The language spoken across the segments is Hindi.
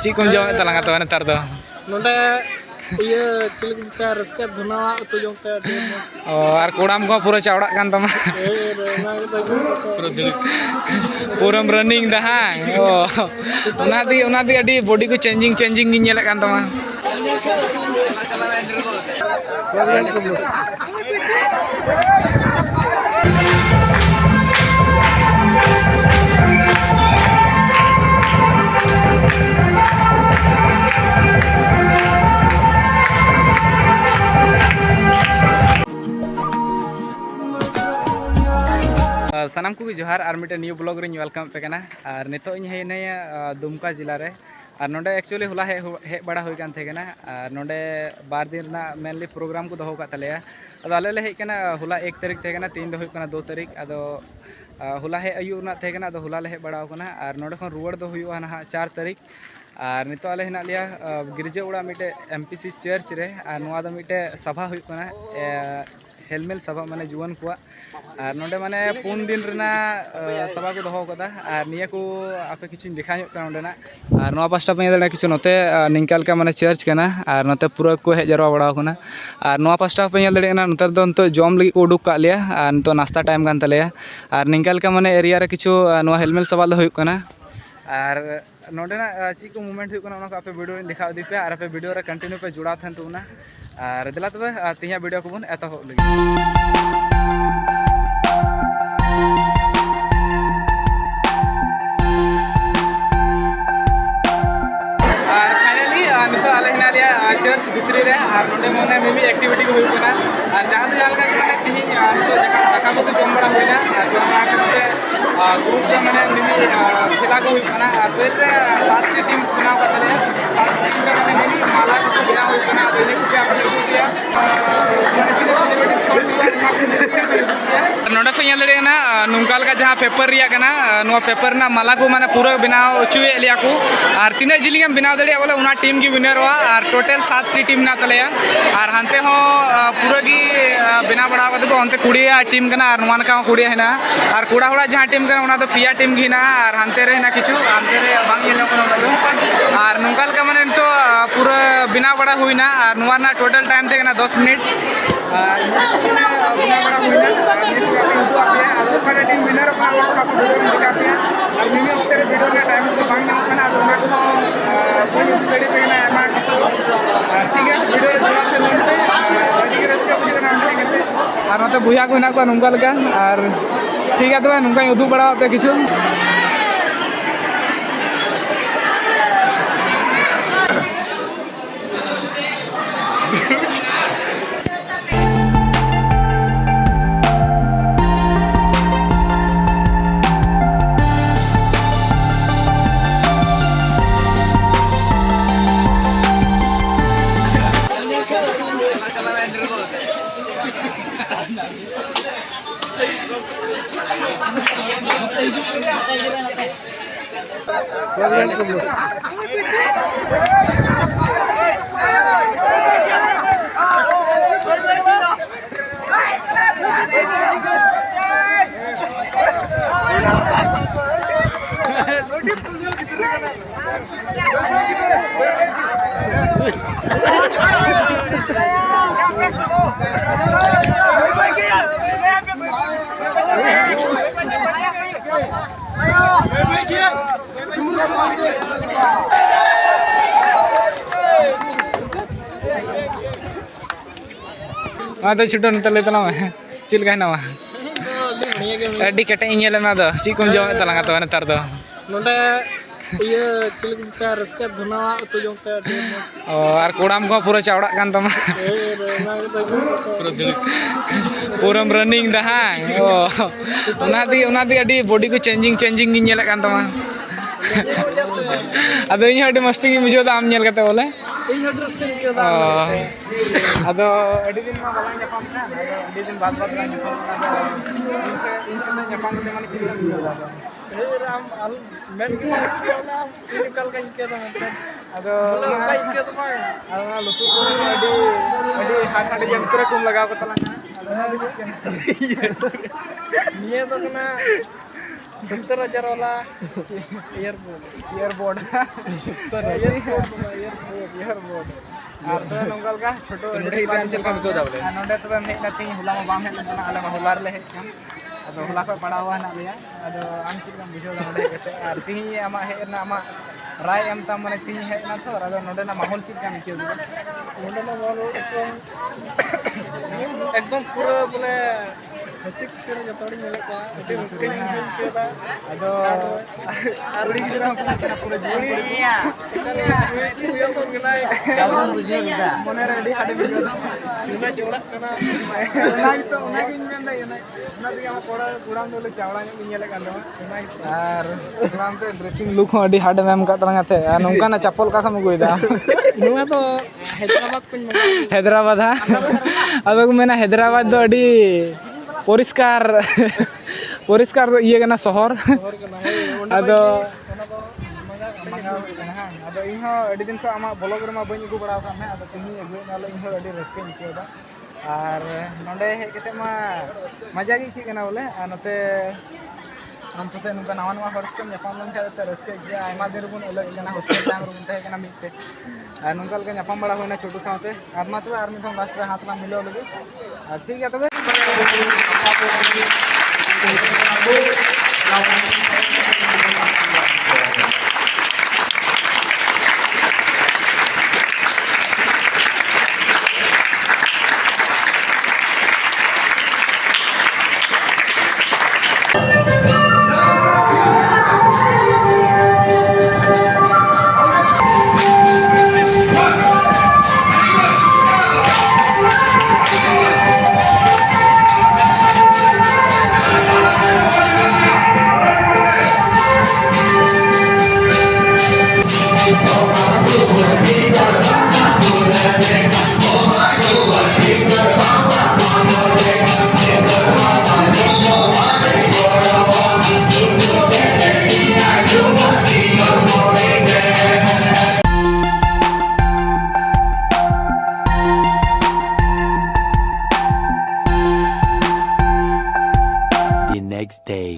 ची कुम जॉम तलांगा तो नेतार दो नोंडे iya cilik ka raska dhuna to jong ka और कोड़ाम को पूरा चौड़ा कान तमा पूरा रनिंग दा हां उना दी अडी बॉडी को चेंजिंग गी नेल कान तमा सनाम को भी जोहार और मिटे न्यू ब्लॉग रे वेलकम पे कना और नितो इन हेने दुमका जिला रे और नोडे एक्चुअली होला हे बड़ा होई कान थे कना और नोडे बार दिन ना मेनली प्रोग्राम को दोहो का तलेया अदो आले ले हे कना होला 1 तारीख थे कना 3 दो होई कना 2 तारीख अदो होला हे अयु ना थे कना अदो होला ले हे बड़ा कना और नोडे खन रुवाड़ दो हुई ना 4 तारीख और नितो आले हिना लिया गिरजे उड़ा मिटे एमपीसी चर्च रे और नोआ दो मिटे सभा हुई कना हेलमेल सभा माने जुआन को और नोडे माने 4 दिन रेना सभा को दोहो कदा और निया को आपे किछु देखा ᱧᱚᱜ कना ओंडेना और नोआ पास्टा पे दड़ा किछु नोते निंकाल का माने चर्च कना और नोते पूरा को हेज जरवा बड़ा कना और नोआ पास्टा पे दड़ा ना नोतर दो नतो जॉम लगी को उडुक का लिया और नतो नाश्ता टाइम कान तलेया और निंकाल का माने एरिया रे किछु नोआ हेलमेल सभा दो हुई कना और नोडेना ची को मूवमेंट हुई कना आपे वीडियो दिखा दी पे और आपे वीडियो रे कंटिन्यू पे जुड़ा थन तुना और दिला तबे तिया वीडियो को बन एतो हो लगी और फाइनली नितो आले हिना लिया चर्च भितरी रे और नोडे मोने मेबी एक्टिविटी को हुई कना और जहां तो जालका माने तिनी तो दाका को जम बड़ा होइना और जम बड़ा करते ग्रुप रे माने मेबी खेला को हुई कना और फिर 7 टी टीम बनाव का तले 7 टीम रे माने मेबी माला को बनाव हुई कना तो इने को आपने को दिया माने सेलिब्रेटिंग सॉन्ग नोडे पे लड़े ना नुंकाल का जहां पेपर रिया कना नो पेपर ना माला को माने पूरा बनाव चुए लिया को और तिने जिलिंगम बनाव दड़िया बोले उना टीम की विनर हुआ और टोटल 7 टी टीम ना तलेया और हानते हो पूरा की बिना बड़ा कते को अंते कुड़िया टीम कना और नोन का कुड़िया है ना और कुड़ा हुड़ा जहां टीम कना उना तो पिया टीम घी ना और हानते रे ना किछु हानते रे बांग येलो कना और नुंकाल का माने तो पूरा बिना बड़ा हुई ना और नोआ ना टोटल टाइम थे ना 10 मिनट और बिना बड़ा हुई ना और का टीम विनर का आपको वीडियो में दिखा पे और मिमी उतरे वीडियो में टाइम को बांग ना कना तो ना को कोई स्टडी पे ना एमा किछु ठीक है वीडियो रे जुड़ा थे मन से अडी के रस्का बुझे ना हम कहते और नते बुया को ना को नुंगा लगा और ठीक है तो नुंगा उदु बड़ा पे किछु तो छुटो नतले तला चिल का ना अड्डी कटे इंगेल ना दो ची कुम जॉम तलांगा तो नेतार दो नोंडे iya cilik ka raska dhuna to jong ka और कोड़ाम को पूरा चौड़ा कान तमा पूरा रनिंग दा हां उना दी अडी बॉडी को चेंजिंग गी नेल कान तमा अदो इन अडी मस्ती की बुझो दा आम नेल कते बोले इन ड्रेस के के दा अदो अडी दिन मा बाला ᱧᱟᱯᱟᱢ ना अडी दिन बाद ना ᱧᱟᱯᱟम इन से ᱧᱟᱯᱟम दे माने चिल दा राम अल मेन के ना इन कल का के दा अदो ना के तो मा अदो लुतु को अडी हाथ हाथ जंत्र कुम लगाव कतला ना निये तो ना 70,000 वाला ईयरबोर्ड ईयरबोर्ड ईयरबोर्ड और तो नंगल का छोटो नोडे इदान चलका बिको दावले नोडे तो मैं नती हुला में बाम है लना आले में हुलार ले हम अदो हुला को पड़ा हुआ ना लिया अदो आम चिक हम बुझो नोडे कते और ती आमा है ना आमा राय एम ता माने ती है ना तो अदो नोडे ना माहौल चिक का मिके दिबा नोडे ना माहौल एकदम पूरा बोले हसिक से जतड़ी मिले का अति रस्के नहीं केदा अदो आड़ी गिरा पूरे दुनिया ये तो गनाय जावन बुझे दा मने रेडी हाडे बिजो सीना जोड़ा कना उना गिन मेन दा उना दिया हम कोड़ा कुराम दोले चावड़ा नि नेले कान दो और कुराम से ड्रेसिंग लुक हो अडी हाडे मेम का तलंगा थे नोंका ना चप्पल का खम गुइदा नुआ तो हैदराबाद कुछ मंगा हैदराबाद हा अब मेना हैदराबाद दो अडी परिष्कार परिष्कार ये कना शहर अदो अदो इन हो अडी दिन को आमा ब्लॉग रे मा बኝ अगु बड़ा का मैं अदो तिनी अगु नालो इन हो अडी रस्के निकेदा और नोडे हे केते मा मजा गी ची कना बोले नते हम सते नुका नवा नवा हॉस्टेल ᱧᱟᱯᱟᱢ ᱞᱮᱱ ᱠᱷᱟᱡ रस्के गया आयमा दिन रुबन अलग जना हॉस्टेल टाइम रुबन तहे कना मिते और नुकल के ᱧᱟᱯᱟᱢ बड़ा होना छोटू साथे और मा तो आर मिथों लास्ट रे हाथ ला मिलो लगे ठीक है तबे next day.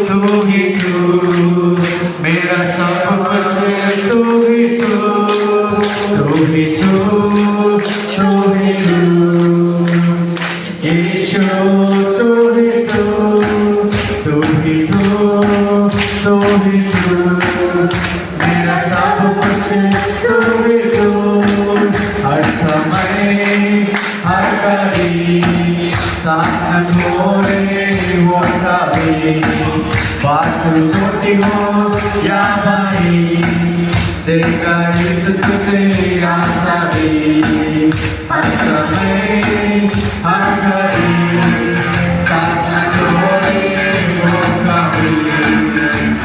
तू ही तू मेरा सब कुछ तू ही तू ही तू तू ही तू ईशु तू ही तू ही तू ही तू मेरा सब कुछ तू ही तू हर समय हर घड़ी साथ छोड़े वो सारी बात छोटी हो या बड़ी, दिल का रिश्ता तुझे आशा दी, हर समय हर घड़ी साथ छोड़े हो कभी।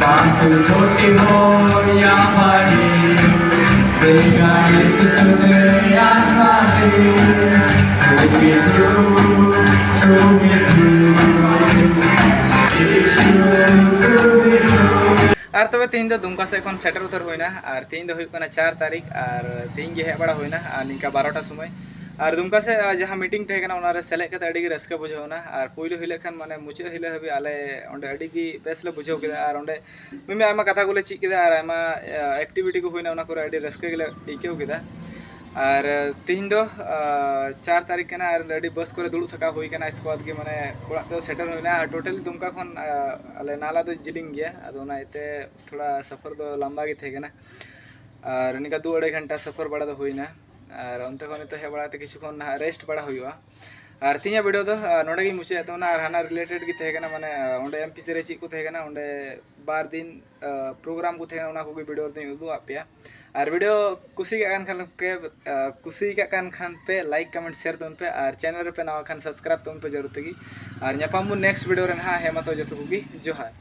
बात छोटी हो या बड़ी, दिल का रिश्ता तुझे आशा दी, to be true, to be true, it's true to be true. और तब तीन दो दुमका से खन सेटर उतर होइना और तीन दो हुई 4 तारीख और तीन गे हे बड़ा होइना और निका 12टा समय और दुमका से जहाँ मीटिंग थे ना उनारे सेलेक्ट करते अड़ी रस्का बुझावना और पहिलो हिले खान माने मुचाद हिले हबी आले ओंडे अड़ी की बेसले बुझाव केदा और ओंडे मिमे आमा कथा गुले चीज केदा और आमा एक्टिविटी को होइना उना करे अड़ी रस्का गेले इकेव केदा और तीन दो 4 तारीख के ना और अड़ी बस करे दुड़ु थका हुई केना इसके बाद के माने ओड़ा तो सेटल होइना टोटली दुमका खन आले नाला तो जिलिंग गया अदो ना इते थोड़ा सफर दो लंबा गे थे केना और निका 2-2.5 घंटा सफर बड़ा तो हुइना और अंत खन तो हे बड़ा ते किछु खन रेस्ट बड़ा हुइवा और तीन वीडियो तो नोडे गी मुचे तो ना और हाना रिलेटेड गी थे केना माने ओंडे एमपीसी रे ची को थे केना ओंडे 12 दिन प्रोग्राम को थे केना उना को वीडियो दे उदु आपिया और वीडियो कुसी का खान पे लाइक कमेंट शेयर तुम पे और चैनल पे नवा खान सब्सक्राइब तुम पे जरूर तगी और नेक्स्ट वीडियो रे ना हेमा तो जतो को जोहार।